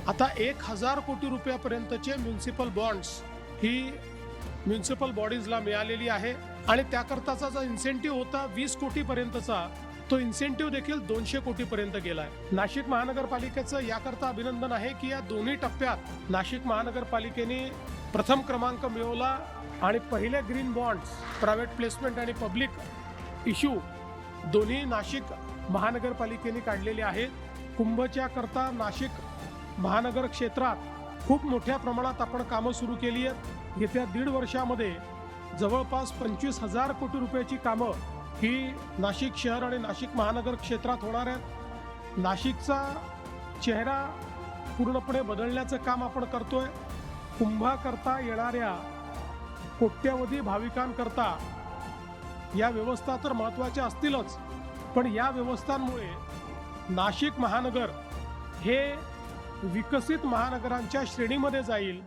आता 1000 कोटी रुपयापर्यंतचे municipal bonds ही municipal बॉडीजला मिळालेली आहे आणि त्याकरताचा जो इन्सेंटिव्ह होता 20 कोटीपर्यंतचा, तो इन्सेंटिव्ह देखील 200 कोटीपर्यंत गेलाय. नाशिक महानगरपालिकेचं याकरता अभिनंदन आहे की या दोन्ही टप्प्यात नाशिक महानगरपालिकेने प्रथम क्रमांक मिळवला आणि पहिले ग्रीन बॉन्ड्स प्रायव्हेट प्लेसमेंट आणि पब्लिक इश्यू दोन्ही नाशिक महानगरपालिकेने काढलेले आहेत. कुंभच्या करता नाशिक महानगर क्षेत्रात खूप मोठ्या प्रमाणात आपण कामं सुरू केली आहेत. येत्या 1.5 वर्षामध्ये जवळपास 25,000 कोटी रुपयाची कामं ही नाशिक शहर आणि नाशिक महानगर क्षेत्रात होणार आहेत. नाशिकचा चेहरा पूर्णपणे बदलण्याचं काम आपण करतोय. कुंभाकरता येणाऱ्या कोट्यवधी भाविकांकरता या व्यवस्था तर महत्त्वाच्या असतीलच, पण या व्यवस्थांमुळे नाशिक महानगर हे विकसित महानगरांच्या श्रेणीमध्ये जाईल